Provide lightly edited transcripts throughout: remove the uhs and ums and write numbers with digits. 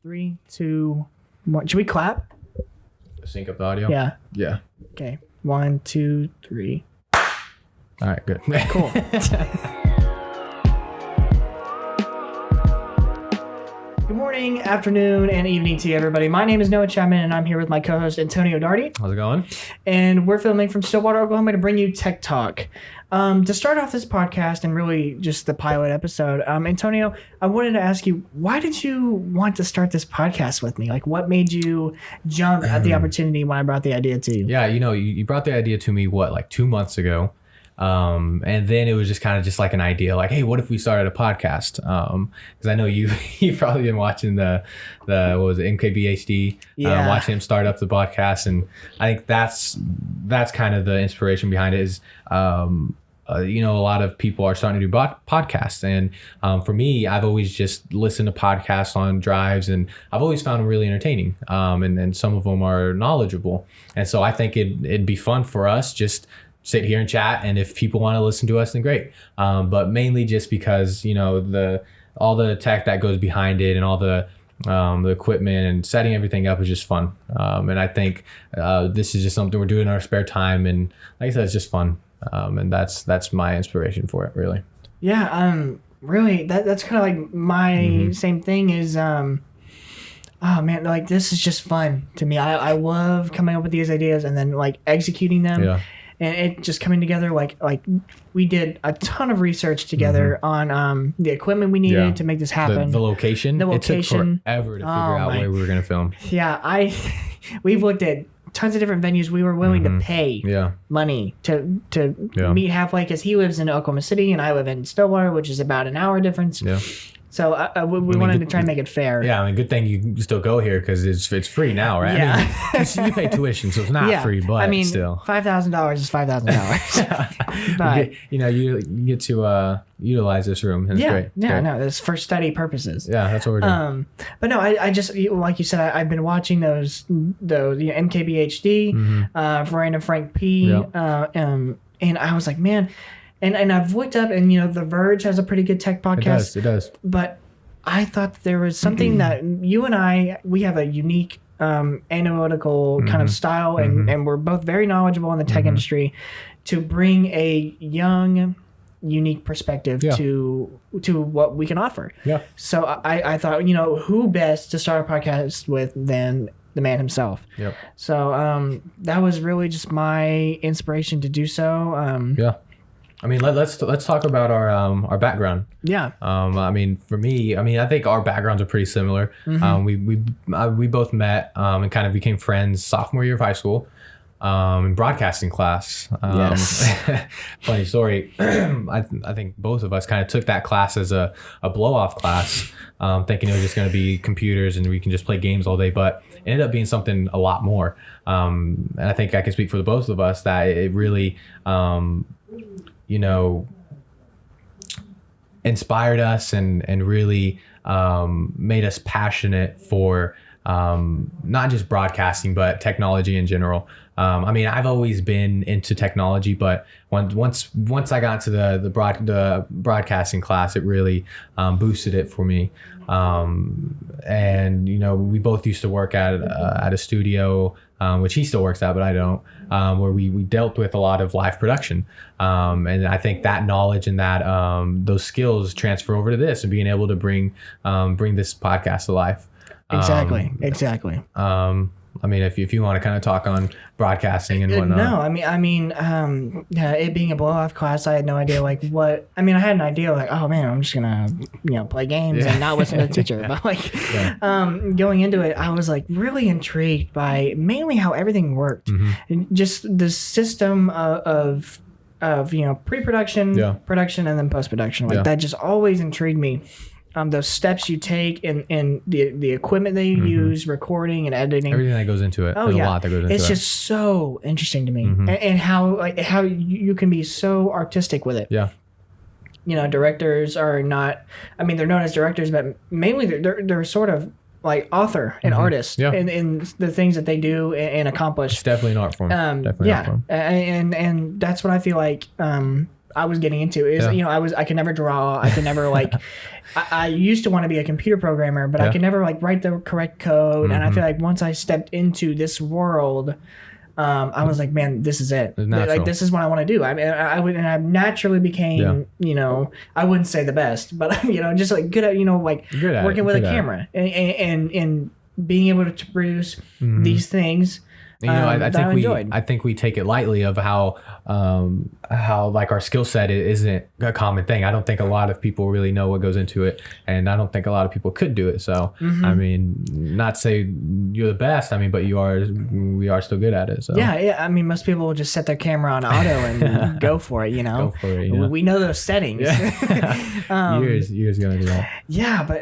3, 2, 1. Should we clap? Sync up the audio? Yeah. Yeah. Okay. 1, 2, 3. All right, good. Cool. Good morning, afternoon, and evening to you, everybody. My name is Noah Chapman, and I'm here with my co-host Antonio Darty. How's it going? And we're filming from Stillwater, Oklahoma, to bring you Tech Talk. To start off this podcast and really just the pilot episode, Antonio, I wanted to ask you, why did you want to start this podcast with me? Like, what made you jump at the opportunity when I brought the idea to you? Yeah, you brought the idea to me, like 2 months ago? And then it was just kind of just like an idea, like, hey, what if we started a podcast? Because I know you've probably been watching the what was it, MKBHD, watching him start up the podcast, and I think that's kind of the inspiration behind it. Is a lot of people are starting to do podcasts, and for me, I've always just listened to podcasts on drives, and I've always found them really entertaining, and some of them are knowledgeable, and so I think it'd be fun for us just sit here and chat, and if people want to listen to us, then great. But mainly just because all the tech that goes behind it and all the equipment and setting everything up is just fun. And I think this is just something we're doing in our spare time, and like I said, it's just fun. And that's my inspiration for it, really. Yeah. Really, that's kind of like my same thing. Is oh man, like this is just fun to me. I love coming up with these ideas and then like executing them. Yeah. And it just coming together, like we did a ton of research together on the equipment we needed to make this happen. The location. It took forever to figure out where we were going to film. Yeah, we've looked at tons of different venues. We were willing to pay money to meet halfway, because he lives in Oklahoma City and I live in Stillwater, which is about an hour difference. Yeah. So we wanted to try and make it fair. Yeah, I mean, good thing you still go here because it's free now, right? Yeah. I mean, you pay tuition, so it's not free, but still. $5,000 is $5,000. But you get to utilize this room. And it's great. Yeah, no, it's for study purposes. Yeah, that's what we're doing. But no, I just, like you said, I've been watching those MKBHD, Veranda Frank P, and I was like, man. And I've looked up, and The Verge has a pretty good tech podcast. It does. But I thought there was something that you and we have a unique analytical kind of style, and we're both very knowledgeable in the tech industry, to bring a young, unique perspective to what we can offer. Yeah. So I thought, who best to start a podcast with than the man himself. Yep. So that was really just my inspiration to do so. I mean, let's talk about our background. Yeah. I mean, for me, I think our backgrounds are pretty similar. We both met and kind of became friends sophomore year of high school, in broadcasting class. Yes. Funny story. I think both of us kind of took that class as a blow-off class, thinking it was just going to be computers and we can just play games all day, but it ended up being something a lot more. And I think I can speak for the both of us that it really inspired us and really made us passionate for not just broadcasting, but technology in general. I've always been into technology, but once I got to the broadcasting class, it really boosted it for me. And we both used to work at a studio, which he still works at, but I don't, where we dealt with a lot of live production. And I think that knowledge and that those skills transfer over to this and being able to bring this podcast to life. Exactly. If you want to kind of talk on broadcasting and whatnot. No, it being a blow-off class, I had no idea what. I had an idea oh man, I'm just gonna play games and not listen to the teacher. But going into it, I was really intrigued by mainly how everything worked, just the system of pre-production, production, and then post-production. That just always intrigued me. Those steps you take and the equipment that you use, recording and editing, everything that goes into it. There's a lot that goes into it. It's just so interesting to me, and how you can be so artistic with it. Yeah. Directors are not. They're known as directors, but mainly they're sort of like author and artist in the things that they do and accomplish. It's definitely an art form. Art form. And that's what I feel like I was getting into is, I could never draw. I could never like, I used to want to be a computer programmer, but I could never like write the correct code. And I feel like once I stepped into this world, I was like, man, this is it. Like, this is what I want to do. I mean, I naturally became, I wouldn't say the best, but just like good at, working with a camera and being able to produce these things. I think we take it lightly of how like our skill set isn't a common thing. I don't think a lot of people really know what goes into it, and I don't think a lot of people could do it. So I mean, not to say you're the best. I mean, but we are still good at it. So yeah. I mean, most people will just set their camera on auto and go for it. Go for it. We know those settings. Yeah. Years gonna do that. Yeah, but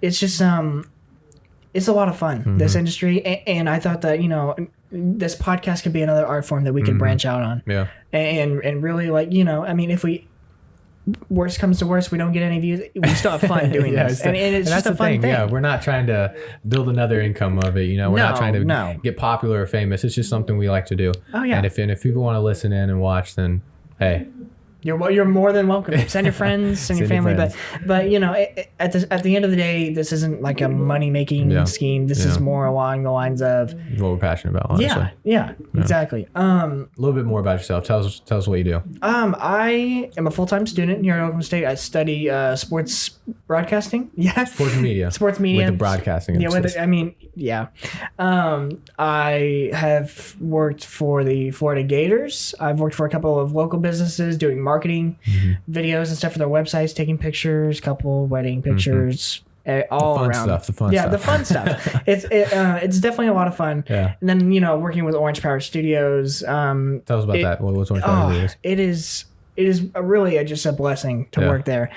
it's just it's a lot of fun, this industry, and I thought that this podcast could be another art form that we could branch out on. Yeah. And really, like, I mean, if worst comes to worst, we don't get any views, we still have fun doing this. And it's just a fun thing. Yeah, we're not trying to build another income of it. We're not trying to get popular or famous. It's just something we like to do. Oh, yeah. And if people want to listen in and watch, then hey. You're more than welcome. Send your friends, send your family. But at the end of the day, this isn't like a money making scheme. This is more along the lines of what we're passionate about. Honestly. Yeah, exactly. A little bit more about yourself. Tell us what you do. I am a full-time student here at Oklahoma State. I study sports broadcasting. Yeah, sports media. With the broadcasting. Yeah, I have worked for the Florida Gators. I've worked for a couple of local businesses doing marketing videos and stuff for their websites, taking pictures, couple wedding pictures, all around. The fun stuff. It's definitely a lot of fun. Yeah. And then working with Orange Power Studios. Tell us about that. What's Orange Power Studios? It is really just a blessing to work there.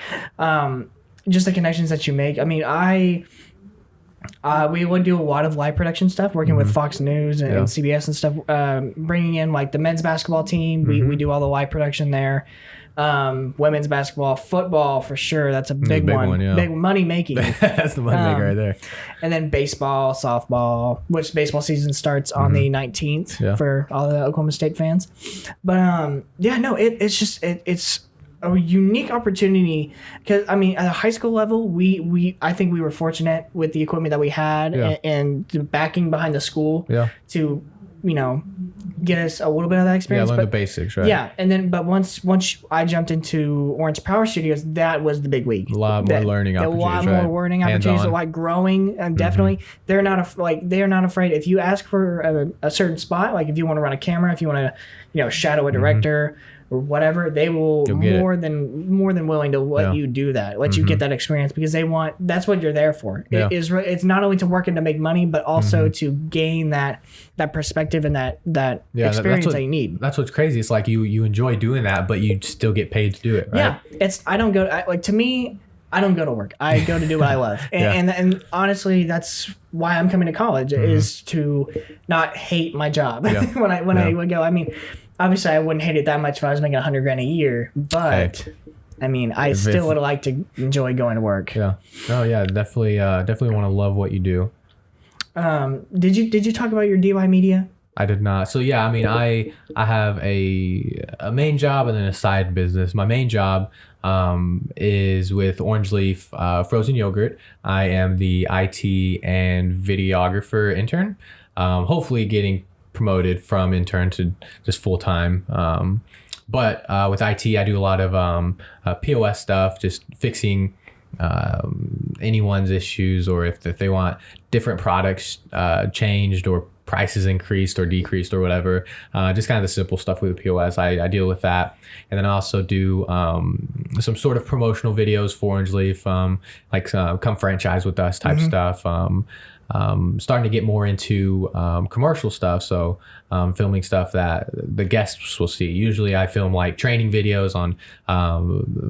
Just the connections that you make. I mean, we would do a lot of live production stuff, working with Fox News and CBS and stuff, bringing in like the men's basketball team. We do all the live production there. Women's basketball, football for sure. That's a big one. Big money making. That's the money maker right there. And then baseball, softball, which baseball season starts on the 19th for all the Oklahoma State fans. But it's a unique opportunity because at a high school level, I think we were fortunate with the equipment that we had and the backing behind the school to get us a little bit of that experience. Yeah, learn the basics, right? Yeah, and then once I jumped into Orange Power Studios, that was the big league. A lot more learning opportunities. A lot more learning opportunities. A lot growing, and definitely they're not afraid. If you ask for a certain spot, like if you want to run a camera, if you want to shadow a director. Or whatever, they will more than willing to let you do that, let you get that experience because that's what you're there for. Yeah. It's not only to work and to make money, but also to gain that perspective and that experience that you need. That's what's crazy. It's like you enjoy doing that, but you still get paid to do it, right? Yeah, I don't go to work. I go to do what I love, and honestly, that's why I'm coming to college is to not hate my job when I would go. I mean. Obviously, I wouldn't hate it that much if I was making $100,000 a year, but I still would like to enjoy going to work. Yeah. Oh yeah, definitely want to love what you do. Did you talk about your DY media? I did not. So yeah, I have a main job and then a side business. My main job is with Orange Leaf Frozen Yogurt. I am the IT and videographer intern. Hopefully getting promoted from intern to just full-time. But with IT, I do a lot of POS stuff, just fixing anyone's issues, or if they want different products changed or prices increased or decreased or whatever. Just kind of the simple stuff with the POS. I deal with that. And then I also do some sort of promotional videos for Orange Leaf, like come franchise with us type stuff. Starting to get more into commercial stuff, so filming stuff that the guests will see. Usually I film like training videos on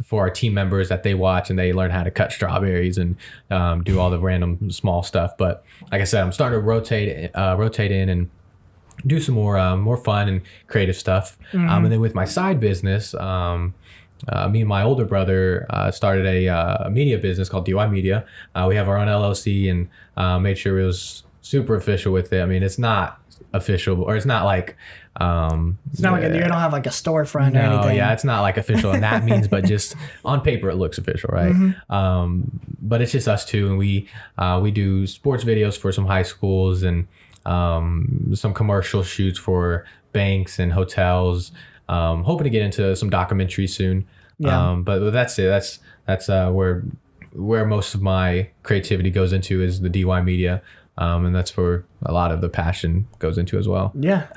for our team members that they watch, and they learn how to cut strawberries and do all the random small stuff. But like I said, I'm starting to rotate in and do some more fun and creative stuff. And then with my side business, me and my older brother started a media business called DY Media. We have our own LLC and made sure it was super official with it. I mean, it's not official, or it's not like It's not like you don't have like a storefront or anything. Yeah, it's not like official in that means, but just on paper it looks official, right? But it's just us two, and we do sports videos for some high schools and some commercial shoots for banks and hotels. Hoping to get into some documentaries soon. But that's it. That's where most of my creativity goes into is the DY media. And that's where a lot of the passion goes into as well. Yeah.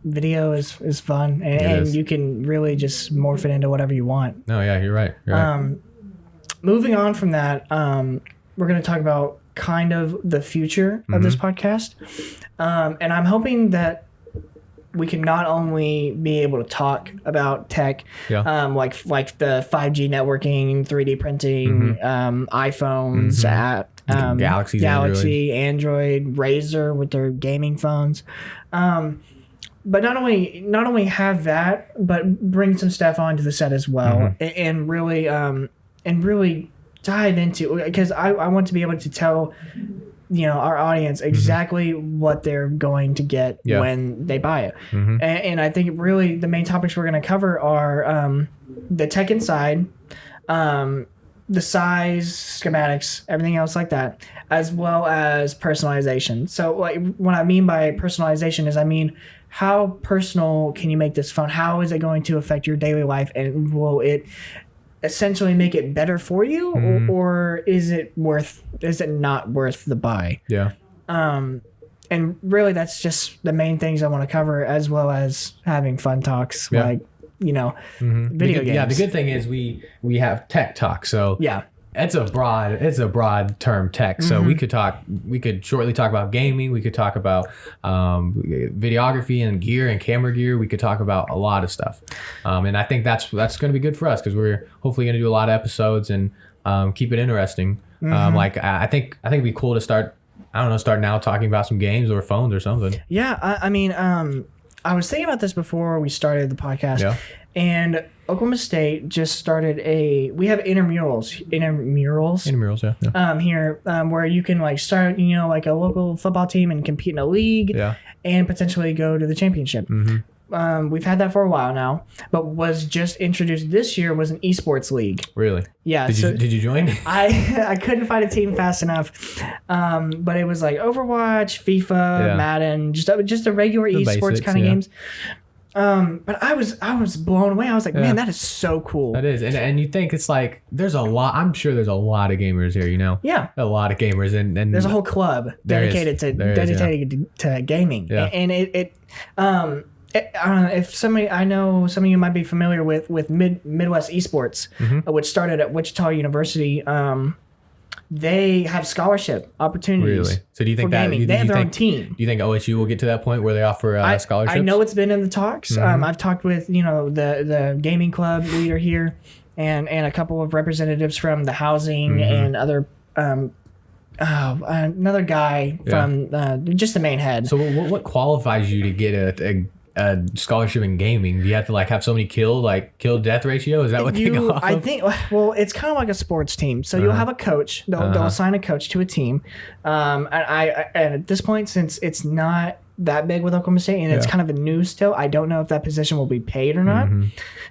Video is fun, and you can really just morph it into whatever you want. No, yeah, you're right. Moving on from that, we're going to talk about kind of the future of this podcast. And I'm hoping that we can not only be able to talk about tech, like the 5G networking, 3D printing, iPhones, Galaxy, Android, Razer with their gaming phones, but not only have that, but bring some stuff onto the set as well, and really dive into, because I want to be able to tell our audience exactly what they're going to get when they buy it. And I think really the main topics we're going to cover are the tech inside, the size, schematics, everything else like that, as well as personalization. So like what I mean by personalization is how personal can you make this phone? How is it going to affect your daily life? And will it essentially make it better for you, or is it not worth the buy? And really that's just the main things I want to cover, as well as having fun talks like video games. Yeah, the good thing is we have tech talk, so it's a broad term, tech. So we could shortly talk about gaming, we could talk about videography and gear and camera gear, we could talk about a lot of stuff, and I think that's going to be good for us, because we're hopefully going to do a lot of episodes and keep it interesting. I think it'd be cool to start now talking about some games or phones or something. I was thinking about this before we started the podcast, and Oklahoma State just started we have intramurals here, where you can like start, like a local football team and compete in a league and potentially go to the championship. We've had that for a while now, but was just introduced this year was an eSports league. Really? Yeah. Did you join? I couldn't find a team fast enough, but it was like Overwatch, FIFA, Madden, just a regular eSports kind of games. But I was blown away. I was like, man, that is so cool. That is, and you think it's like there's a lot. I'm sure there's a lot of gamers here. Yeah, a lot of gamers, and there's a whole club dedicated to gaming. And it I don't know if I know some of you might be familiar with Midwest Esports, which started at Wichita University. They have scholarship opportunities. Really? So do you think they have their own team? Do you think OSU will get to that point where they offer scholarships? I know it's been in the talks. I've talked with the gaming club leader here, and a couple of representatives from the housing and other. Another guy from just the main head. So what qualifies you to get a scholarship in gaming? Do you have to have so many kill death ratio? Is that what they go off I think, well, it's kind of like a sports team. So you'll have a coach. They'll assign a coach to a team. And at this point, since it's not that big with Oklahoma State and it's kind of a new still, I don't know if that position will be paid or not.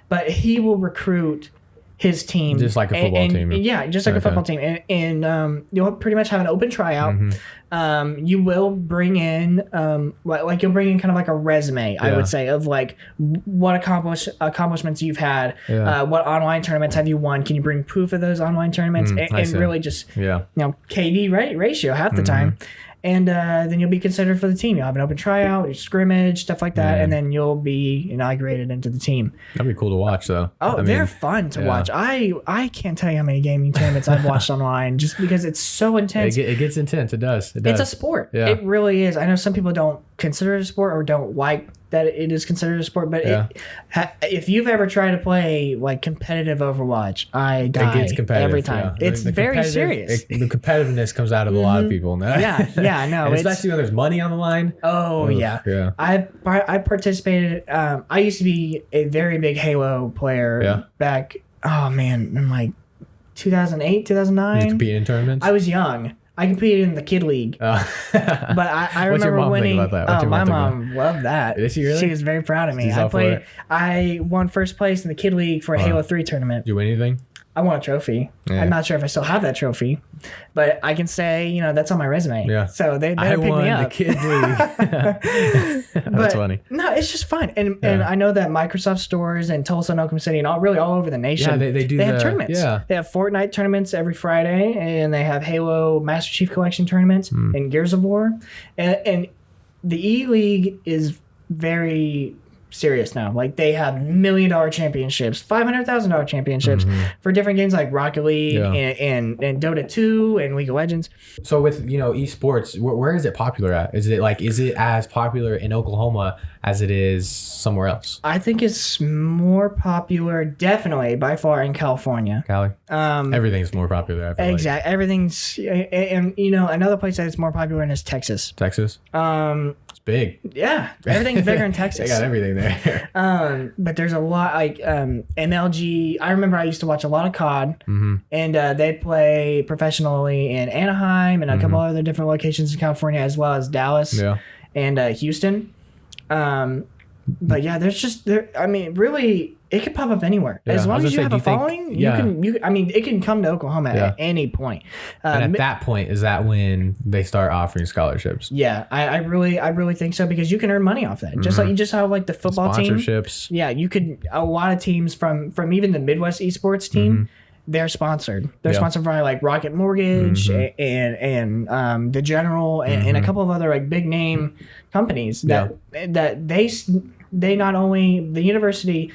But he will recruit his team, just like a football team. Yeah, just like a football team, and you'll pretty much have an open tryout. You will bring in you'll bring in kind of like a resume, I would say, of like what accomplishments you've had, what online tournaments have you won, can you bring proof of those online tournaments, and really just KD ratio half the time. And then you'll be considered for the team. You'll have an open tryout, scrimmage, stuff like that, and then you'll be inaugurated into the team. That'd be cool to watch, though. Oh, they're fun to watch. I can't tell you how many gaming tournaments I've watched online, just because it's so intense. It gets intense. It does. It's a sport. Yeah. It really is. I know some people don't consider it a sport or don't like that it is considered a sport, but if you've ever tried to play like competitive Overwatch, I die every time. It's very serious. The competitiveness comes out of a lot of people. I know. Especially when there's money on the line. Oh, yeah. I participated. I used to be a very big Halo player back, in like 2008, 2009. You competed in tournaments? I was young. I competed in the kid league. But I What's your remember mom think winning. about that? What's your My mom think about mom loved that. Is she really? She was very proud of me. She's all for it? I won first place in the kid league for a Halo 3 tournament. Did you win anything? I won a trophy. Yeah. I'm not sure if I still have that trophy, but I can say, you know, that's on my resume. Yeah. So they I picked won me up. the kids league. That's funny. No, it's just fun. And I know that Microsoft stores in Tulsa and Oklahoma City and all over the nation, Yeah, they have tournaments. Yeah. They have Fortnite tournaments every Friday, and they have Halo Master Chief Collection tournaments and Gears of War. And the E-League is very serious now. Like, they have $1 million championships, $500,000 championships for different games like Rocket League and Dota 2 and League of Legends. So with, you know, esports, where is it popular at? Is it as popular in Oklahoma as it is somewhere else? I think it's more popular, definitely by far, in California. Cali? Everything's more popular. I feel Exactly. like. Everything's, and you know, another place that it's more popular in is Texas. Texas? It's big. Yeah, everything's bigger in Texas. They got everything there. But there's a lot like MLG. I remember I used to watch a lot of COD, and they play professionally in Anaheim and a couple other different locations in California, as well as Dallas and Houston. But yeah, I mean, really, it could pop up anywhere. Yeah, As long as you have a following, you can, I mean, it can come to Oklahoma at any point. And at that point, is that when they start offering scholarships? Yeah, I really think so, because you can earn money off that. Just like you just have like the football team. Sponsorships. Yeah, you could, a lot of teams from even the Midwest esports team, they're sponsored. They're sponsored by like Rocket Mortgage and the General and a couple of other like big name companies that they not only the university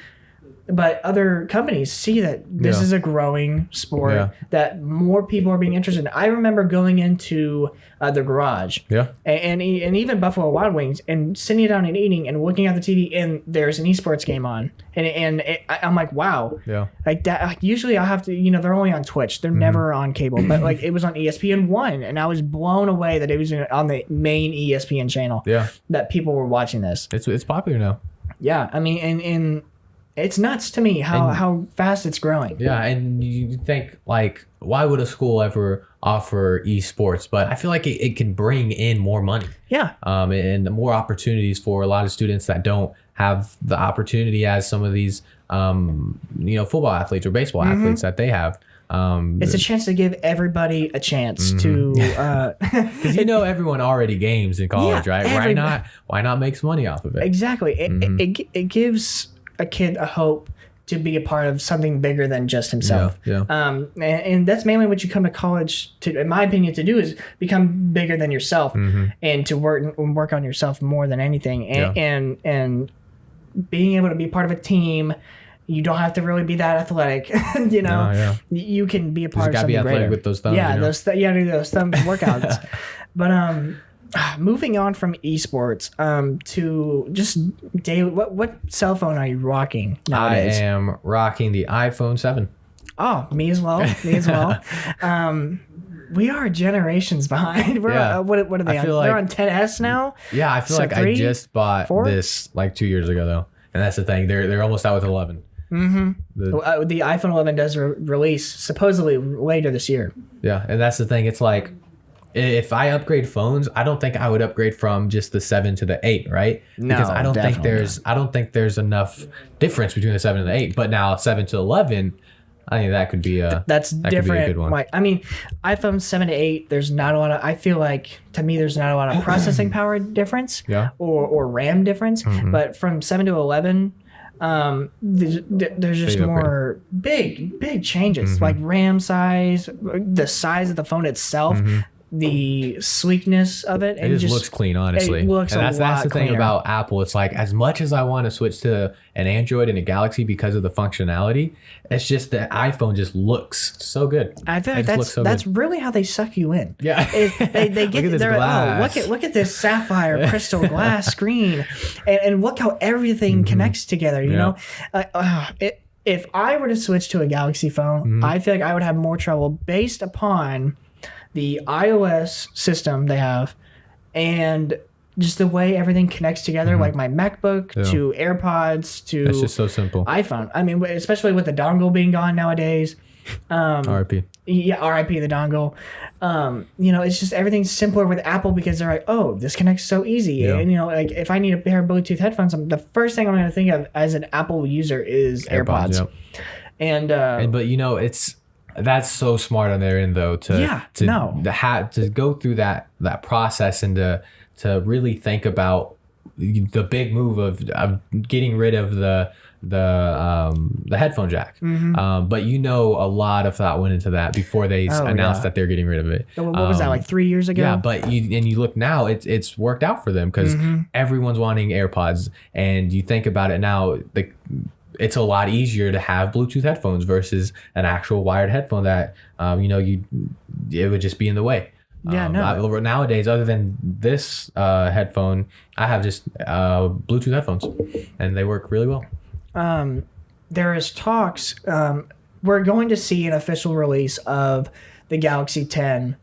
but other companies see that this is a growing sport that more people are being interested in. I remember going into the garage and even Buffalo Wild Wings and sitting down and eating and looking at the TV, and there's an esports game on, and I'm like, wow, like that. Like, usually I have to, you know, they're only on Twitch, they're never on cable, but like it was on ESPN1, and I was blown away that it was on the main ESPN channel. That people were watching this. It's popular now. Yeah, I mean, and it's nuts to me how fast it's growing. Yeah, and you think, like, why would a school ever offer esports? But I feel like it can bring in more money. Yeah. And more opportunities for a lot of students that don't have the opportunity as some of these, you know, football athletes or baseball athletes that they have. It's a chance to give everybody a chance to, because you know everyone already games in college, right? Why not make some money off of it? Exactly. It gives a kid a hope to be a part of something bigger than just himself. And that's mainly what you come to college to, in my opinion, to do, is become bigger than yourself and to work on yourself more than anything. And being able to be part of a team. You don't have to really be that athletic, you know. You can be a part of something greater. You got to be athletic with those thumbs. Yeah, you know? do those thumb workouts. But moving on from esports to just daily, what cell phone are you rocking nowadays? I am rocking the iPhone 7. Oh, me as well. We are generations behind. We're what are they on? They're on 10s now. Yeah, I feel like 3, I just bought 4? This like 2 years ago though, and that's the thing. They're almost out with 11. The iPhone 11 does release supposedly later this year. Yeah, and that's the thing. It's like, if I upgrade phones, I don't think I would upgrade from just the 7 to the 8, right? No, because I don't think there's enough difference between the 7 and the 8. But now 7 to 11, I think that could be a different. Could be a good one. Like, I mean, iPhone 7 to 8, there's not a lot of. I feel like, to me, there's not a lot of processing power difference. Or RAM difference. But from 7 to 11. There's just more big changes, like RAM size, the size of the phone itself, the sleekness of it. It just looks clean, honestly. It looks that's the thing cleaner. about Apple. It's like, as much as I want to switch to an Android and a Galaxy because of the functionality, it's just the iPhone just looks so good. I feel like that's really how they suck you in. Yeah, they get they're like, oh, look at this sapphire crystal glass screen, and look how everything connects together. You know, if I were to switch to a Galaxy phone, I feel like I would have more trouble based upon the iOS system they have, and just the way everything connects together, like my MacBook to AirPods to it's just so simple. iPhone. I mean, especially with the dongle being gone nowadays, RIP. Yeah, RIP the dongle. It's just everything's simpler with Apple because they're like, oh, this connects so easy. Yeah. And like if I need a pair of Bluetooth headphones, the first thing I'm going to think of as an Apple user is AirPods. Yep. And but that's so smart on their end though to go through that process and to really think about the big move of getting rid of the headphone jack. But a lot of thought went into that before they announced that they're getting rid of it. What was that, like 3 years ago? Yeah, but you look now, it's worked out for them because everyone's wanting AirPods, and you think about it now, it's a lot easier to have Bluetooth headphones versus an actual wired headphone that it would just be in the way. Yeah, no. Nowadays, other than this headphone, I have just Bluetooth headphones, and they work really well. There is talks. We're going to see an official release of the Galaxy 10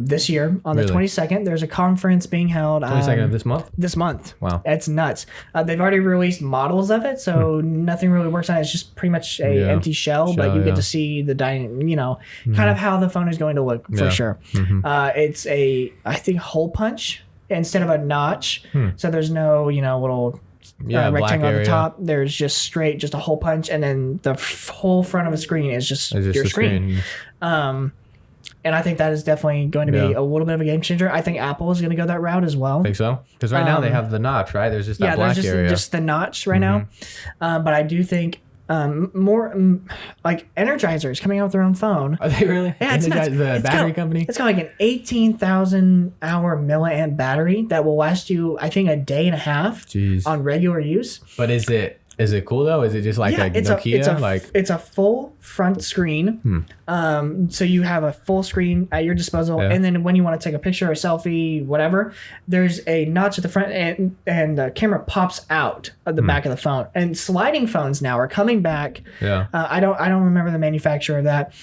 this year on the 22nd. There's a conference being held. 22nd of this month? This month. Wow. It's nuts. They've already released models of it, so nothing really works on it. It's just pretty much a empty shell, but you get to see the kind of how the phone is going to look for sure. It's I think hole punch instead of a notch. So there's no, little rectangle at the top. There's just a hole punch, and then the whole front of the screen is just your screen. And I think that is definitely going to be a little bit of a game changer. I think Apple is going to go that route as well. Think so? Because right now they have the notch, right? There's just that black area. Just the notch right now. But I do think more like Energizer is coming out with their own phone. Are they really? Yeah, it's nuts. The battery company? It's got like an 18,000 hour milliamp battery that will last you, I think, a day and a half on regular use. But is it cool though? Is it just like a Nokia? It's a full front screen. So you have a full screen at your disposal, and then when you want to take a picture, a selfie, whatever, there's a notch at the front, and the camera pops out of the back of the phone. And sliding phones now are coming back. Yeah. I don't remember the manufacturer of that,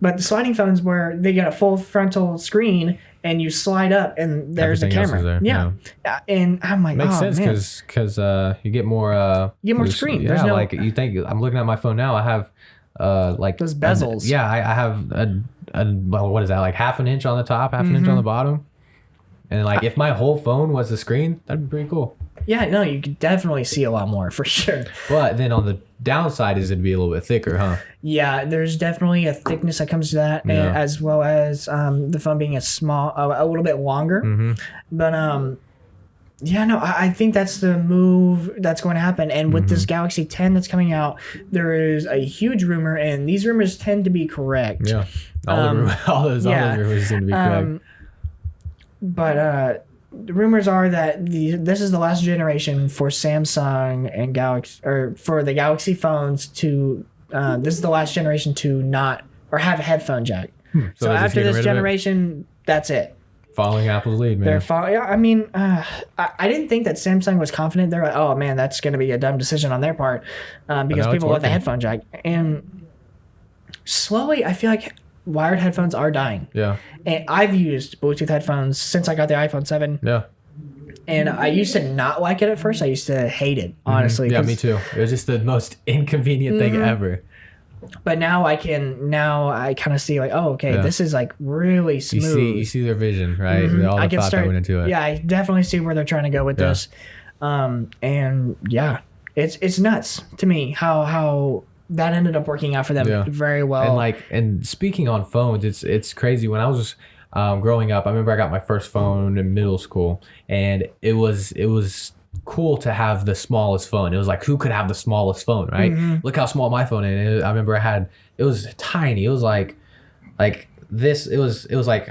but the sliding phones where they get a full frontal screen. And you slide up, and there's everything the camera. There. Yeah, and I'm like, makes sense because you get more. You get more screen. Yeah, like you think. I'm looking at my phone now. I have like those bezels. I have what is that? Like half an inch on the top, half an inch on the bottom. And like if my whole phone was a screen, that'd be pretty cool. Yeah, no, you could definitely see a lot more for sure. But then on the downside is it'd be a little bit thicker, huh? Yeah, there's definitely a thickness that comes to that, as well as the phone being a little bit longer. But I think that's the move that's going to happen. And with this Galaxy 10 that's coming out, there is a huge rumor, and these rumors tend to be correct. Yeah, all those rumors seem to be correct. But the rumors are that this is the last generation for Samsung and Galaxy, or for the Galaxy phones to. This is the last generation to not or have a headphone jack. So after this generation, that's it. Following Apple's lead, man. I mean, I didn't think that Samsung was confident. They're like, oh man, that's going to be a dumb decision on their part because people love the headphone jack. And slowly, I feel like wired headphones are dying. Yeah. And I've used Bluetooth headphones since I got the iPhone 7. Yeah. And I used to not like it at first. I used to hate it, honestly. Yeah, me too. It was just the most inconvenient thing ever. But now I kind of see like, oh, okay, this is like really smooth. You see their vision, right? All the thought that went into it. Yeah, I definitely see where they're trying to go with this. And yeah, it's nuts to me how that ended up working out for them very well. And speaking on phones, it's crazy. When I was growing up, I remember I got my first phone in middle school, and it was cool to have the smallest phone. It was like, who could have the smallest phone, right? Look how small my phone is. I remember it was tiny. It was like this. It was like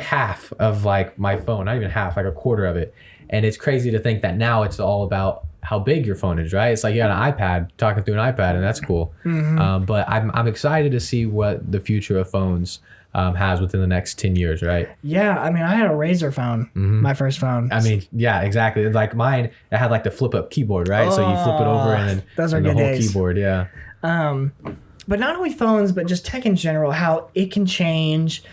half of like my phone, not even half, like a quarter of it. And it's crazy to think that now it's all about how big your phone is, right? It's like you got an iPad, talking through an iPad, and that's cool. But I'm excited to see what the future of phones has within the next 10 years, right? Yeah, I mean, I had a Razr phone, my first phone. I mean, yeah, exactly. Like mine, it had like the flip-up keyboard, right? So you flip it over and then the whole days. Keyboard, yeah. But not only phones, but just tech in general, how it can change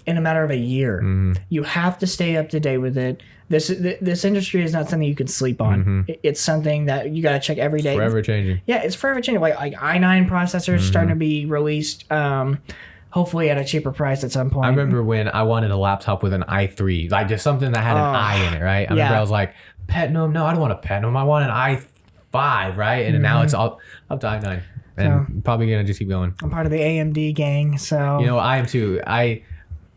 in a matter of a year. You have to stay up to date with it. This industry is not something you can sleep on. It's something that you got to check every day. Forever changing. Yeah, it's forever changing. Like i9 processors starting to be released. Hopefully at a cheaper price at some point. I remember when I wanted a laptop with an i3, like just something that had an i in it, right? I remember I was like, Platinum? No, I don't want a Platinum. I want an i5, right? And now it's all up to i9. And probably going to just keep going. I'm part of the AMD gang, so. You know, I am too.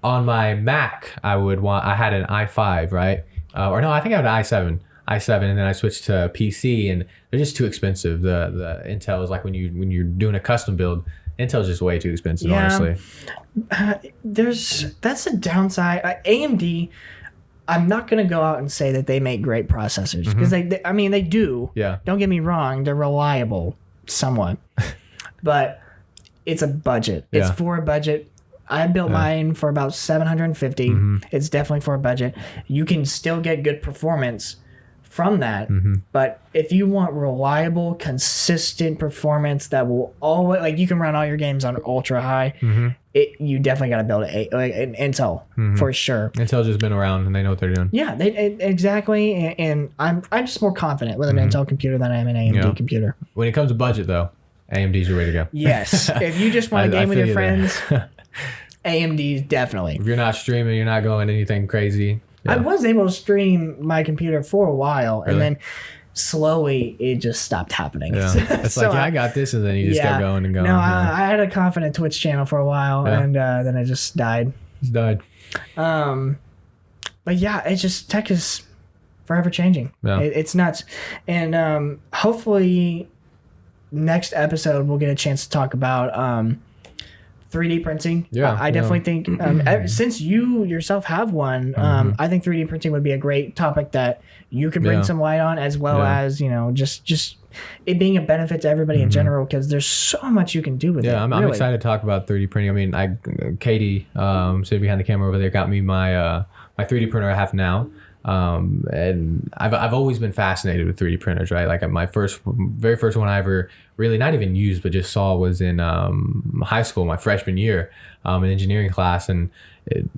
On my Mac, I had an i5, right? Or no, I think I had an i7, and then I switched to PC, and they're just too expensive. The Intel is like when you're doing a custom build, Intel's just way too expensive, honestly. That's a downside. AMD, I'm not going to go out and say that they make great processors because they do. Yeah. Don't get me wrong, they're reliable somewhat, but it's a budget. It's for a budget. I built mine for about $750. It's definitely for a budget. You can still get good performance from that, but if you want reliable, consistent performance that will always, like, you can run all your games on ultra high, you definitely got to build an Intel for sure. Intel's just been around and they know what they're doing. Yeah, exactly. And I'm just more confident with an Intel computer than I am an AMD computer. When it comes to budget, though, AMD's your way to go. Yes, if you just want to game with your friends, AMD definitely. If you're not streaming, you're not going anything crazy. Yeah. I was able to stream my computer for a while, and then slowly it just stopped happening. Yeah. It's so I got this, and then you just kept going and going. No, I had a confident Twitch channel for a while, and then it just died. Just died. But yeah, it's just, tech is forever changing. Yeah. It's nuts. And hopefully next episode we'll get a chance to talk about 3D printing. Yeah, I definitely think since you yourself have one, I think 3D printing would be a great topic that you could bring some light on, as well as, you know, just it being a benefit to everybody in general, because there's so much you can do with it. Yeah, I'm excited to talk about 3D printing. I mean, Katie, sitting behind the camera over there, got me my my 3D printer I have now. And I've always been fascinated with 3D printers, right? Like my very first one I ever really not even used, but just saw was in high school, my freshman year, in engineering class. And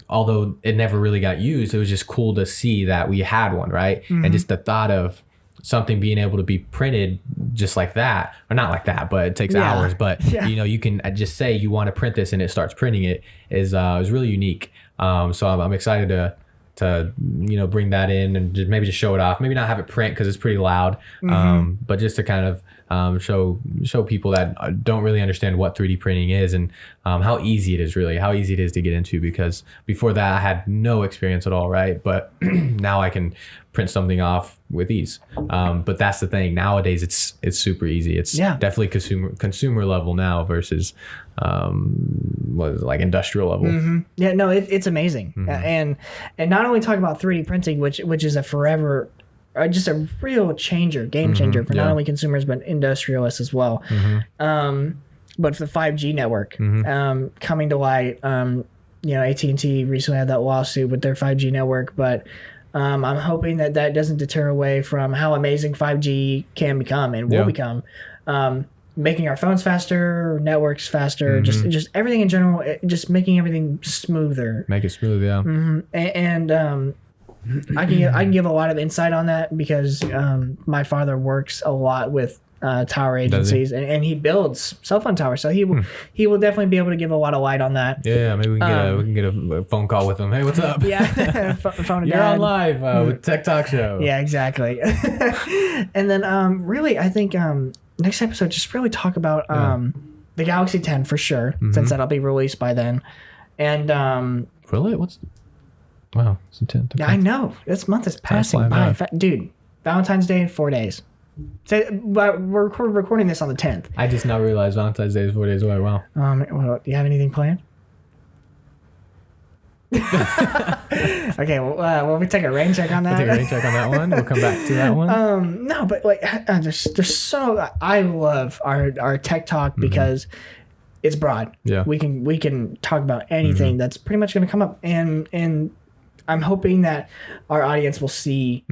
although it never really got used, it was just cool to see that we had one, right? And just the thought of something being able to be printed just like that, or not like that, but it takes hours. But you know, you can just say you want to print this and it starts printing it is really unique. So I'm excited to you know, bring that in and maybe just show it off. Maybe not have it print because it's pretty loud, but just to kind of show people that don't really understand what 3D printing is and how easy it is, really how easy it is to get into, because before that I had no experience at all, right? But now I can print something off with ease. But that's the thing, nowadays it's super easy. It's definitely consumer level now versus what is it, like industrial level. Yeah, no, it's amazing. And not only talk about 3D printing, which is a forever, just a real game changer for not only consumers but industrialists as well. But for the 5G network coming to light, you know, AT&T recently had that lawsuit with their 5G network, but I'm hoping that doesn't deter away from how amazing 5G can become and will become. Making our phones faster, networks faster, just everything in general, just making everything smoother. Make it smooth, yeah. And I can give a lot of insight on that because my father works a lot with tower agencies, and he builds cell phone towers, so he will definitely be able to give a lot of light on that. Yeah, maybe we can get a phone call with him. Hey, what's up? Yeah, phone. You're on live with TechTalk show. Yeah, exactly. And then really, I think next episode just really talk about the Galaxy 10 for sure, since that'll be released by then. And really, wow, it's the 10th. Okay. I know this month is passing by, dude. Valentine's Day in 4 days. So, but we're recording this on the 10th. I just now realized Valentine's Day is 4 days away. Wow. Well, do you have anything planned? Okay, well, we take a rain check on that. We'll take a rain check on that one. We'll come back to that one. No, but like, there's so, I love our tech talk because it's broad. Yeah. We can talk about anything that's pretty much going to come up, and I'm hoping that our audience will see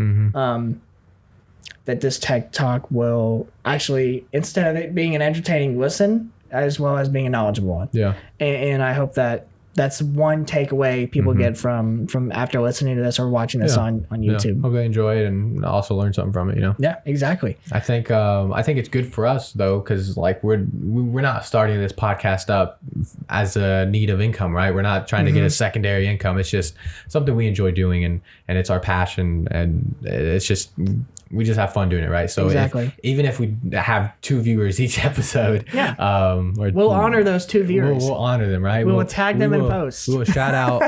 that this tech talk will actually, instead of it being an entertaining listen, as well as being a knowledgeable one. Yeah. And I hope that that's one takeaway people get from after listening to this or watching this on YouTube. Hope they enjoy it and also learn something from it, Yeah, exactly. I think it's good for us though, because like we're not starting this podcast up as a need of income, right? We're not trying to get a secondary income. It's just something we enjoy doing, and it's our passion, and it's just we just have fun doing it, right? So even if we have 2 viewers each episode, we'll honor those 2 viewers. We'll honor them, right? We'll tag them in posts. We will shout out.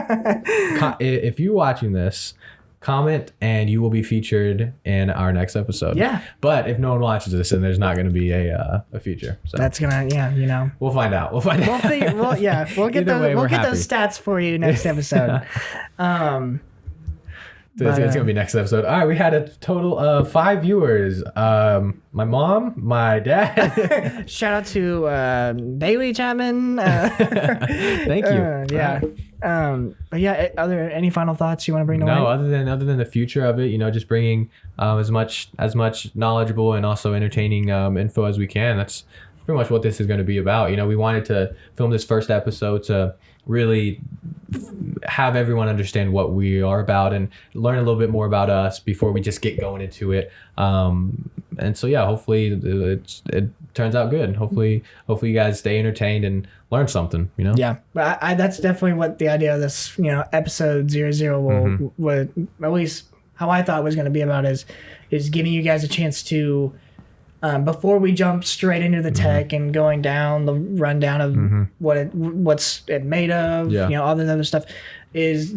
If you're watching this, comment and you will be featured in our next episode. Yeah. But if no one watches this, then there's not going to be a feature. So that's gonna, we'll find out. We'll get those stats for you next episode. It's gonna be next episode. All right, we had a total of 5 viewers. My mom, my dad. Shout out to Bailey Chapman. Thank you. But are there any final thoughts you want to bring to light? No, other than the future of it, just bringing as much knowledgeable and also entertaining info as we can. That's pretty much what this is going to be about. We wanted to film this first episode to really have everyone understand what we are about and learn a little bit more about us before we just get going into it. And so hopefully it turns out good. Hopefully you guys stay entertained and learn something. Yeah, but that's definitely what the idea of this episode 00 will at least how I thought it was going to be about is giving you guys a chance to. Before we jump straight into the tech and going down the rundown of what's it made of, all that other stuff, is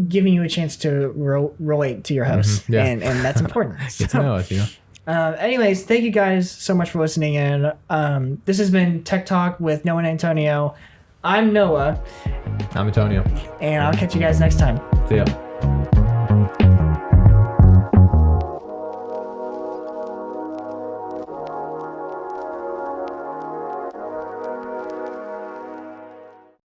giving you a chance to relate to your host, and that's important. Get to know us, Anyways, thank you guys so much for listening in. This has been Tech Talk with Noah and Antonio. I'm Noah. I'm Antonio. And I'll catch you guys next time. See ya.